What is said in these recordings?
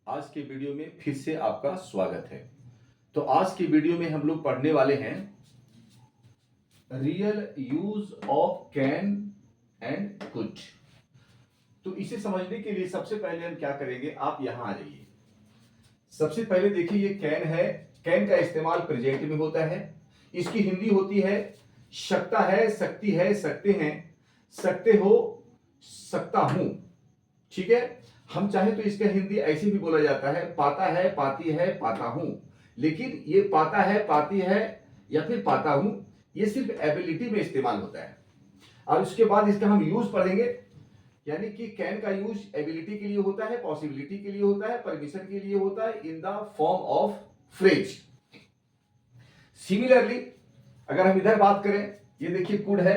आज के वीडियो में फिर से आपका स्वागत है। तो आज की वीडियो में हम लोग पढ़ने वाले हैं real use of can and could. तो इसे समझने के लिए सबसे पहले हम क्या करेंगे, आप यहां आ जाइए। सबसे पहले देखिए, ये कैन है। कैन का इस्तेमाल प्रेजेंट में होता है। इसकी हिंदी होती है सकता है, सकती है, सकते हैं, सकते हो, सकता हूं। ठीक है। हम चाहे तो इसका हिंदी ऐसे भी बोला जाता है, पाता है, पाती है, पाता हूं। लेकिन ये पाता है, पाती है या फिर पाता हूं, ये सिर्फ एबिलिटी में इस्तेमाल होता है। और उसके बाद इसका हम यूज पढ़ेंगे, यानी कि कैन का यूज एबिलिटी के लिए होता है, पॉसिबिलिटी के लिए होता है, परमिशन के लिए होता है, इन the form of phrase. Similarly अगर हम इधर बात करें, ये देखिए कुड है।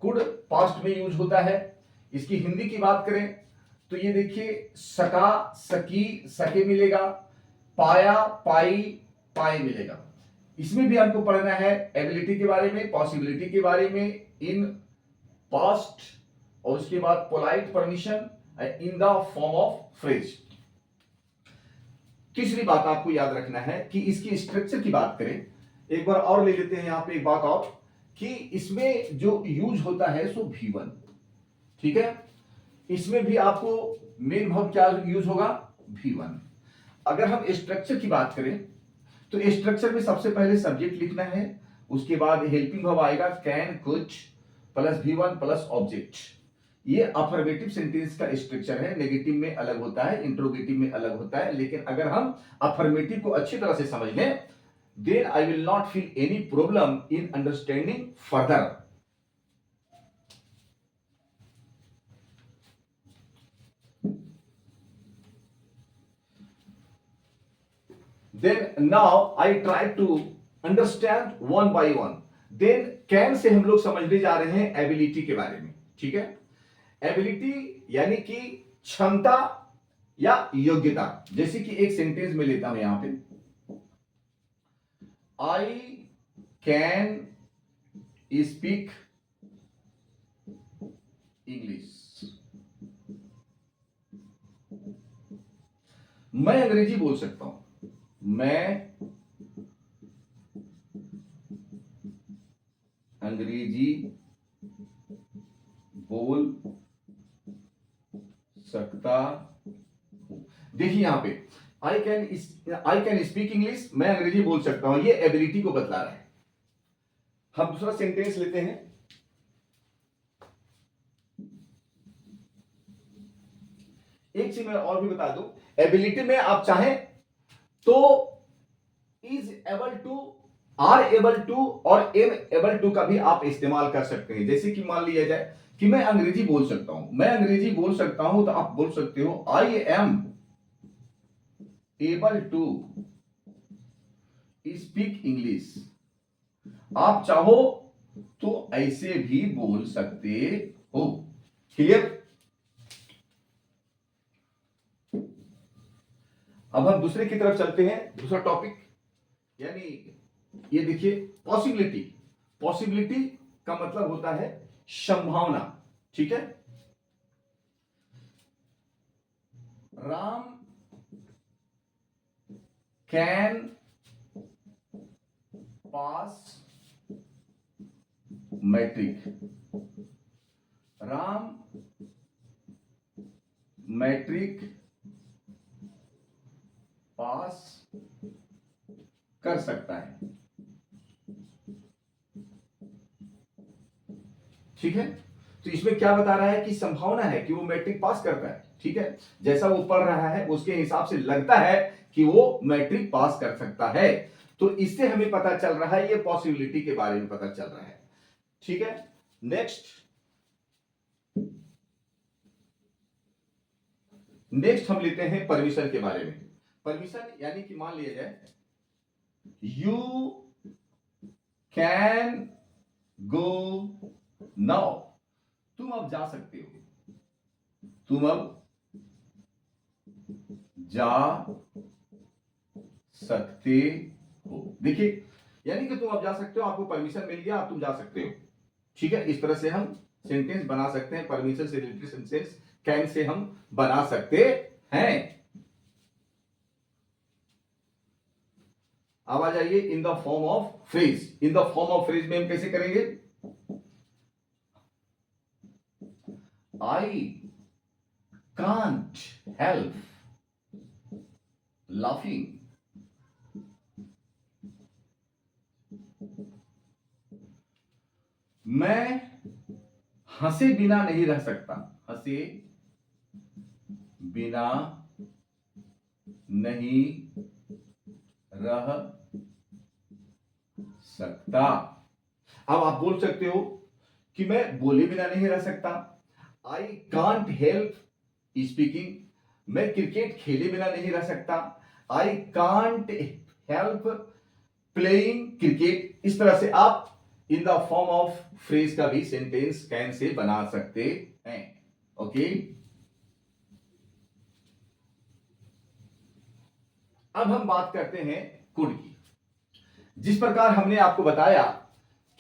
कुड पास्ट में यूज होता है। इसकी हिंदी की बात करें तो ये देखिए सका, सकी, सके मिलेगा, पाया, पाई, पाए मिलेगा। इसमें भी हमको पढ़ना है एबिलिटी के बारे में, पॉसिबिलिटी के बारे में, इन पास्ट, और उसके बाद polite, permission, in the form of phrase. तीसरी बात आपको याद रखना है कि इसकी स्ट्रक्चर की बात करें, एक बार और ले लेते हैं यहां पे एक बात और, कि इसमें जो यूज होता है सो V1। ठीक है। इसमें भी आपको मेन वर्ब क्या यूज होगा, V1। अगर हम स्ट्रक्चर की बात करें तो स्ट्रक्चर में सबसे पहले सब्जेक्ट लिखना है, उसके बाद हेल्पिंग वर्ब आएगा can, could plus V1 plus object. ये अफर्मेटिव सेंटेंस का स्ट्रक्चर है। नेगेटिव में अलग होता है, इंट्रोगेटिव में अलग होता है। लेकिन अगर हम अफर्मेटिव को अच्छी तरह से समझ लें, then I will not feel any problem in understanding further. Then now I try to understand one by one. Then can से हम लोग समझने जा रहे हैं एबिलिटी के बारे में। ठीक है। एबिलिटी यानी कि क्षमता या योग्यता। जैसे कि एक सेंटेंस में लेता हूं यहां पे, आई कैन स्पीक इंग्लिश। मैं अंग्रेजी बोल सकता हूं। मैं अंग्रेजी बोल सकता हूं। देखिए यहां पे आई कैन स्पीक इंग्लिश, मैं अंग्रेजी बोल सकता हूं, ये एबिलिटी को बतला रहा है। हम दूसरा सेंटेंस लेते हैं, एक चीज मैं और भी बता दूं, एबिलिटी में आप चाहें तो is able to, are able to और एम एबल टू का भी आप इस्तेमाल कर सकते हैं। जैसे कि मान लिया जाए कि मैं अंग्रेजी बोल सकता हूं, मैं अंग्रेजी बोल सकता हूं, तो आप बोल सकते हो I am able to speak English. आप चाहो तो ऐसे भी बोल सकते हो। क्लियर। अब हम दूसरे की तरफ चलते हैं, दूसरा टॉपिक, यानी ये देखिए पॉसिबिलिटी। पॉसिबिलिटी का मतलब होता है संभावना। ठीक है। Ram can pass matric. Ram matric pass कर सकता है। ठीक है। तो इसमें क्या बता रहा है कि संभावना है कि वो मैट्रिक पास करता है। ठीक है। जैसा वो पढ़ रहा है उसके हिसाब से लगता है कि वो मैट्रिक पास कर सकता है। तो इससे हमें पता चल रहा है, ये पॉसिबिलिटी के बारे में पता चल रहा है। ठीक है। नेक्स्ट हम लेते हैं परमिशन के बारे में। परमिशन यानी कि मान लिया जाए यू कैन गो नाउ, तुम अब जा सकते हो, तुम अब जा सकते हो। देखिए यानी कि तुम अब जा सकते हो, आपको परमिशन मिल गया, अब तुम जा सकते हो। ठीक है। इस तरह से हम सेंटेंस बना सकते हैं। परमिशन से रिलेटेड सेंटेंस कैन से हम बना सकते हैं। अब आ जाइए इन the form of phrase. In the form of phrase में हम कैसे करेंगे? I can't help laughing. मैं हंसे बिना नहीं रह सकता। हंसे बिना नहीं रह सकता। अब आप बोल सकते हो कि मैं बोले बिना नहीं रह सकता। I can't help speaking. मैं क्रिकेट खेले बिना नहीं रह सकता। I can't help playing cricket. इस तरह से आप इन द फॉर्म ऑफ फ्रेज का भी सेंटेंस कैन से बना सकते हैं। ओके, अब हम बात करते हैं कुड की। जिस प्रकार हमने आपको बताया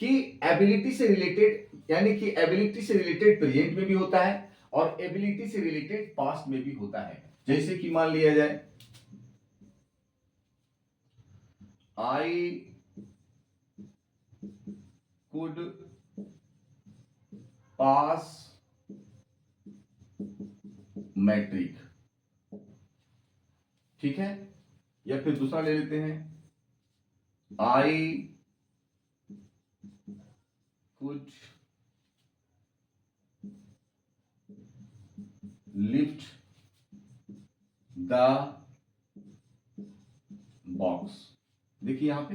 कि एबिलिटी से रिलेटेड, यानी कि एबिलिटी से रिलेटेड प्रेजेंट में भी होता है और एबिलिटी से रिलेटेड पास्ट में भी होता है। जैसे कि मान लिया जाए आई कुड पास मैट्रिक, ठीक है। या फिर दूसरा ले लेते हैं, I could lift the box. देखिए यहां पे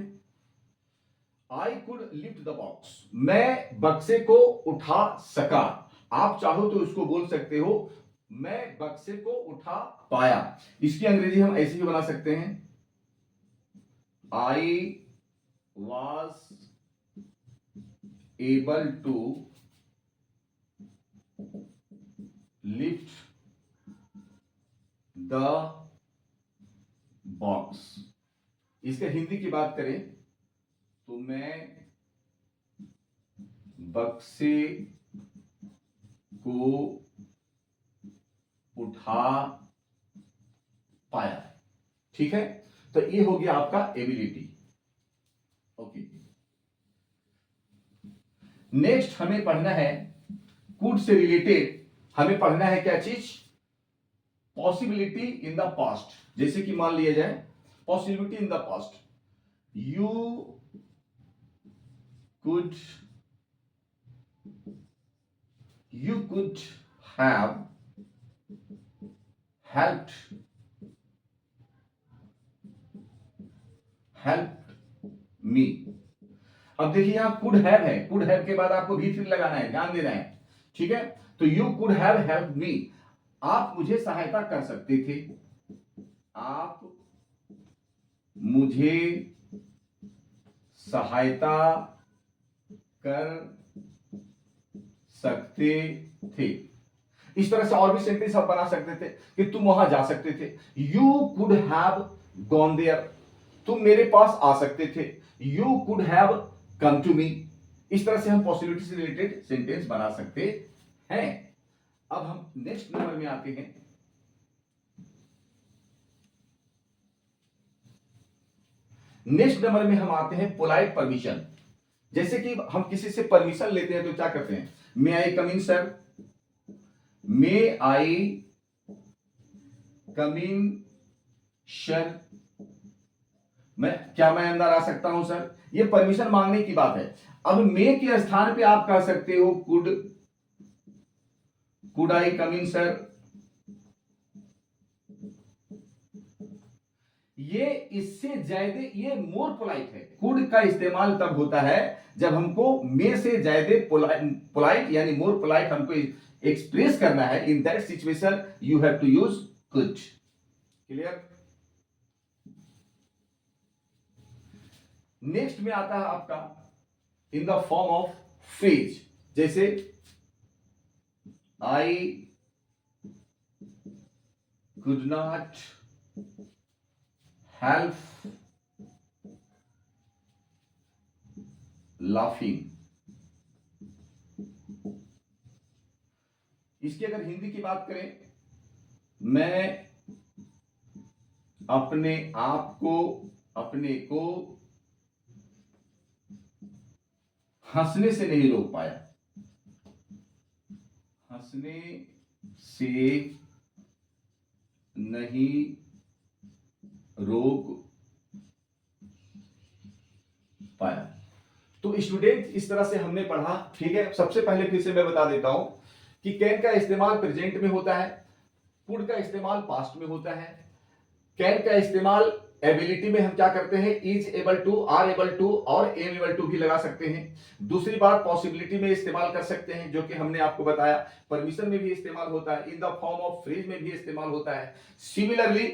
I could lift the box, मैं बक्से को उठा सका। आप चाहो तो उसको बोल सकते हो मैं बक्से को उठा पाया। इसकी अंग्रेजी हम ऐसे ही बना सकते हैं, I was able to lift the box. इसके हिंदी की बात करें तो मैं बक्से को उठा पाया, ठीक है। तो ये हो गया आपका एबिलिटी। ओके, नेक्स्ट हमें पढ़ना है कुड से रिलेटेड। हमें पढ़ना है क्या चीज? Possibility in the past. जैसे कि मान लिया जाए possibility in the past, you could have help me. अब देखिए यहां कुड हैव है, कुड हैव के बाद आपको भी फिर लगाना है, ध्यान देना है, ठीक है। तो you could have help me, आप मुझे सहायता कर सकते थे। आप मुझे सहायता कर सकते थे। इस तरह से और भी सेंटेंस आप बना सकते थे कि तुम वहां जा सकते थे। You could have gone there, तुम मेरे पास आ सकते थे। You could have come to me. इस तरह से हम पॉसिबिलिटी से रिलेटेड सेंटेंस बना सकते हैं। अब हम नेक्स्ट नंबर में आते हैं। नेक्स्ट नंबर में हम आते हैं पोलाइट परमिशन। जैसे कि हम किसी से परमिशन लेते हैं तो क्या करते हैं? मे आई कम इन सर, मे आई कम इन सर, मैं अंदर आ सकता हूं सर, ये परमिशन मांगने की बात है। अब मे के स्थान पे आप कह सकते हो could I come in sir. ये इससे ज्यादा, ये मोर पोलाइट है। कुड का इस्तेमाल तब होता है जब हमको मे से ज्यादा पोलाइट यानी मोर पोलाइट हमको एक्सप्रेस करना है। In that situation you have to use could. Clear? Next में आता है आपका in the form of phrase. जैसे I could not help laughing. इसकी अगर हिंदी की बात करें, मैं अपने आप को अपने को हंसने से नहीं रोक पाया, हंसने से नहीं रोक पाया। तो स्टूडेंट इस तरह से हमने पढ़ा, ठीक है। सबसे पहले फिर से मैं बता देता हूं कि कैन का इस्तेमाल प्रेजेंट में होता है, कुड का इस्तेमाल पास्ट में होता है, कैन का इस्तेमाल एबिलिटी में हम क्या करते हैं, is able to, are able to और एम एबल टू भी लगा सकते हैं। दूसरी बात पॉसिबिलिटी में इस्तेमाल कर सकते हैं, जो कि हमने आपको बताया। परमिशन में भी इस्तेमाल होता है, इन द फॉर्म ऑफ फ्रेज में भी इस्तेमाल होता है। सिमिलरली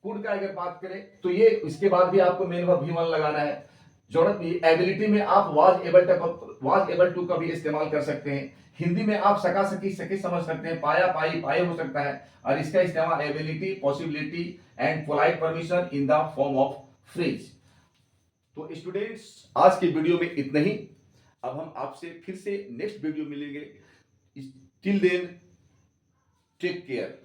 कुड का अगर बात करें तो ये इसके बाद भी आपको मेन वर्ब भी वन लगाना है। जरूरत एबिलिटी में आप वाज एबल टू का भी इस्तेमाल कर सकते हैं। हिंदी में आप सका सकी सके समझ सकते हैं, पाया पाई पाए हो सकता है। और इसका इस्तेमाल ability, possibility and polite permission in the form of phrase. तो स्टूडेंट्स आज के वीडियो में इतना ही। अब हम आपसे फिर से नेक्स्ट वीडियो मिलेंगे। Till then take care.